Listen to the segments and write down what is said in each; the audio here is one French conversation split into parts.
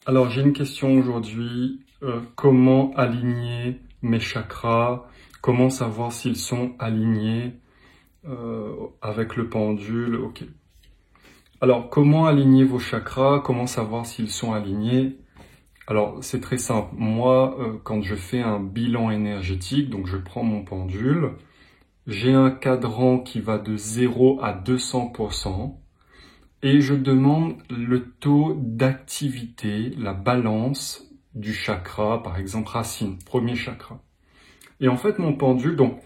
Alors j'ai une question aujourd'hui, comment aligner mes chakras? Comment savoir s'ils sont alignés avec le pendule? Ok. Alors comment aligner vos chakras? Comment savoir s'ils sont alignés? Alors c'est très simple. Moi, quand je fais un bilan énergétique, donc je prends mon pendule, j'ai un cadran qui va de 0 à 200%. Et je demande le taux d'activité, la balance du chakra, par exemple racine, premier chakra. Et en fait, mon pendule, donc,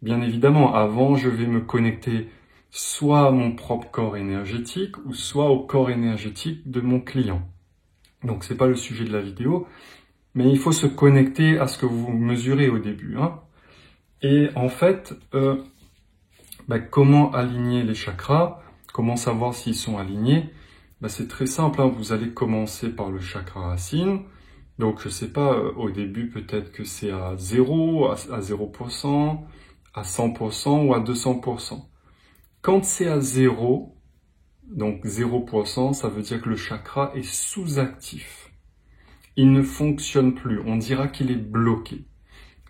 bien évidemment, avant, je vais me connecter soit à mon propre corps énergétique ou soit au corps énergétique de mon client. Donc, c'est pas le sujet de la vidéo, mais il faut se connecter à ce que vous mesurez au début, hein. Et en fait, comment aligner les chakras? Comment savoir s'ils sont alignés? C'est très simple, hein. Vous allez commencer par le chakra racine. Donc, je sais pas, au début, peut-être que c'est à 0, à 0%, à 100% ou à 200%. Quand c'est à 0, donc 0%, ça veut dire que le chakra est sous-actif. Il ne fonctionne plus. On dira qu'il est bloqué.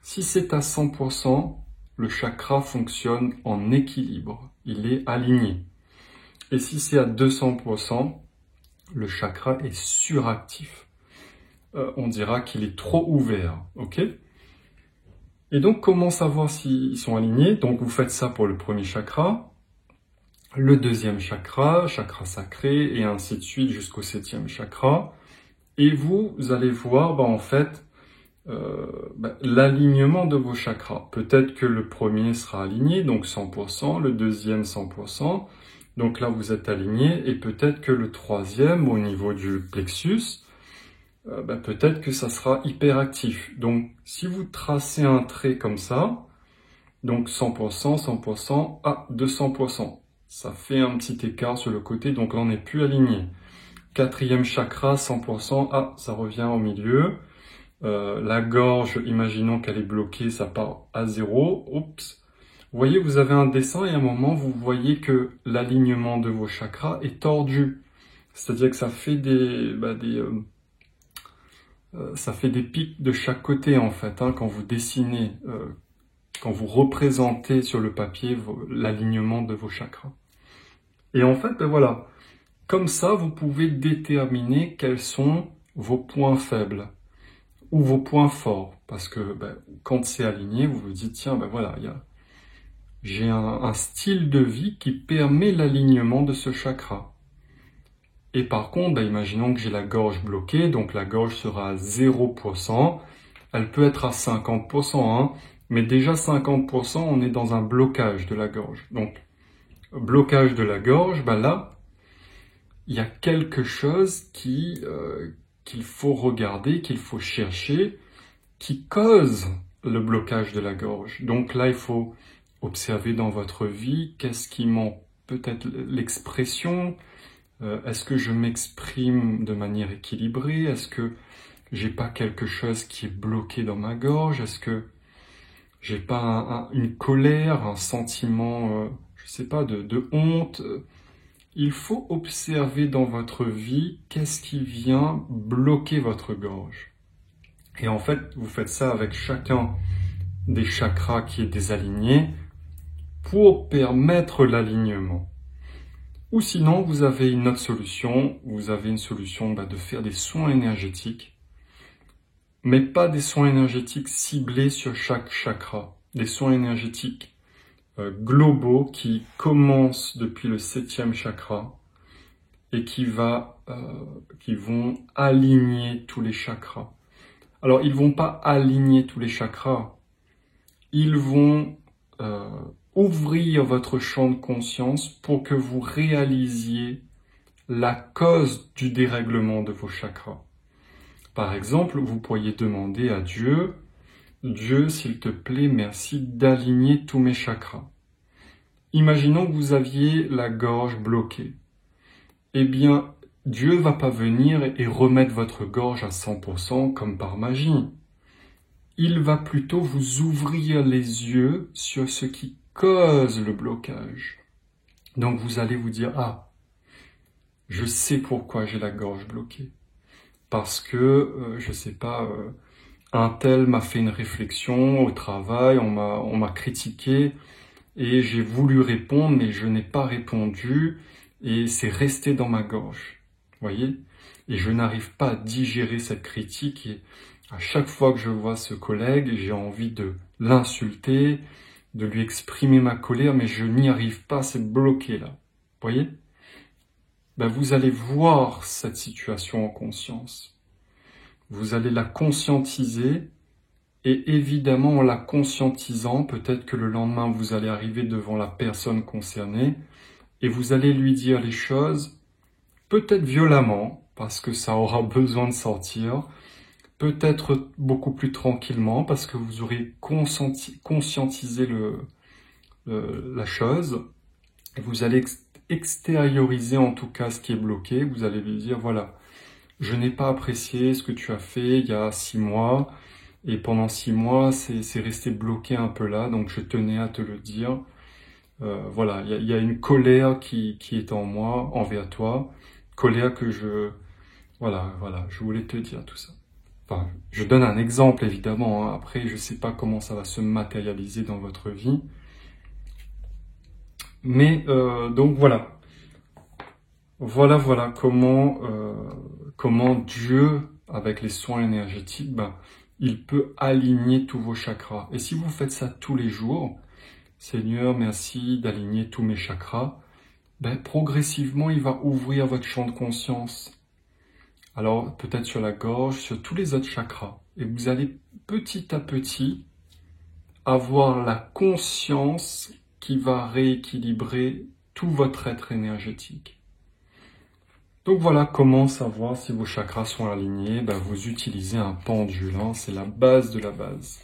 Si c'est à 100%, le chakra fonctionne en équilibre. Il est aligné. Et si c'est à 200%, le chakra est suractif. On dira qu'il est trop ouvert, ok? Et donc, comment savoir s'ils sont alignés? Donc, vous faites ça pour le premier chakra, le deuxième chakra, chakra sacré, et ainsi de suite jusqu'au 7e chakra. Et vous allez voir, en fait, l'alignement de vos chakras. Peut-être que le premier sera aligné, donc 100%, le deuxième 100%. Donc là, vous êtes aligné, et peut-être que le troisième, au niveau du plexus, peut-être que ça sera hyperactif. Donc, si vous tracez un trait comme ça, donc 100%, 100%, à 200%, ça fait un petit écart sur le côté, donc là, on n'est plus aligné. Quatrième chakra, 100%, ça revient au milieu. La gorge, imaginons qu'elle est bloquée, ça part à 0. Oups. Vous voyez, vous avez un dessin et à un moment, vous voyez que l'alignement de vos chakras est tordu. C'est-à-dire que ça fait ça fait des pics de chaque côté, en fait, hein, quand vous dessinez, quand vous représentez sur le papier l'alignement de vos chakras. Et en fait, voilà, comme ça, vous pouvez déterminer quels sont vos points faibles ou vos points forts. Parce que quand c'est aligné, vous vous dites, tiens, voilà, j'ai un style de vie qui permet l'alignement de ce chakra. Et par contre, imaginons que j'ai la gorge bloquée, donc la gorge sera à 0%. Elle peut être à 50%, hein, mais déjà 50%, on est dans un blocage de la gorge. Donc, blocage de la gorge, là, il y a quelque chose qu'il faut regarder, qu'il faut chercher, qui cause le blocage de la gorge. Donc là, il faut observer dans votre vie, qu'est-ce qui manque, peut-être l'expression. Est-ce que je m'exprime de manière équilibrée? Est-ce que j'ai pas quelque chose qui est bloqué dans ma gorge? Est-ce que j'ai pas une colère, un sentiment, je sais pas, de honte? Il faut observer dans votre vie qu'est-ce qui vient bloquer votre gorge. Et en fait, vous faites ça avec chacun des chakras qui est désaligné pour permettre l'alignement. Ou sinon, vous avez une autre solution, vous avez une solution de faire des soins énergétiques, mais pas des soins énergétiques ciblés sur chaque chakra, des soins énergétiques globaux qui commencent depuis le 7e chakra et qui vont aligner tous les chakras. Alors, ils vont pas aligner tous les chakras, ils vont ouvrir votre champ de conscience pour que vous réalisiez la cause du dérèglement de vos chakras. Par exemple, vous pourriez demander à Dieu, Dieu, s'il te plaît, merci d'aligner tous mes chakras. Imaginons que vous aviez la gorge bloquée. Eh bien, Dieu va pas venir et remettre votre gorge à 100% comme par magie. Il va plutôt vous ouvrir les yeux sur ce qui cause le blocage. Donc vous allez vous dire, je sais pourquoi j'ai la gorge bloquée. parce que, je sais pas, un tel m'a fait une réflexion au travail, on m'a critiqué, et j'ai voulu répondre, mais je n'ai pas répondu, et c'est resté dans ma gorge. Voyez? Et je n'arrive pas à digérer cette critique, et à chaque fois que je vois ce collègue, j'ai envie de l'insulter, de lui exprimer ma colère, mais je n'y arrive pas, c'est bloqué là. Voyez? Ben, vous allez voir cette situation en conscience. Vous allez la conscientiser, et évidemment, en la conscientisant, peut-être que le lendemain, vous allez arriver devant la personne concernée, et vous allez lui dire les choses, peut-être violemment, parce que ça aura besoin de sortir, peut-être beaucoup plus tranquillement, parce que vous aurez conscientisé la chose, et vous allez extérioriser en tout cas ce qui est bloqué, vous allez lui dire, voilà, je n'ai pas apprécié ce que tu as fait il y a 6 mois, et pendant 6 mois, c'est resté bloqué un peu là, donc je tenais à te le dire. Voilà, il y a une colère qui est en moi, envers toi, colère que voilà, je voulais te dire tout ça. Enfin, je donne un exemple évidemment, hein. Après je sais pas comment ça va se matérialiser dans votre vie. Mais donc voilà. Voilà comment Dieu, avec les soins énergétiques, ben, il peut aligner tous vos chakras. Et si vous faites ça tous les jours, Seigneur, merci d'aligner tous mes chakras, ben, progressivement, il va ouvrir votre champ de conscience. Alors, peut-être sur la gorge, sur tous les autres chakras. Et vous allez petit à petit avoir la conscience qui va rééquilibrer tout votre être énergétique. Donc voilà comment savoir si vos chakras sont alignés. Ben, vous utilisez un pendule, hein, c'est la base de la base.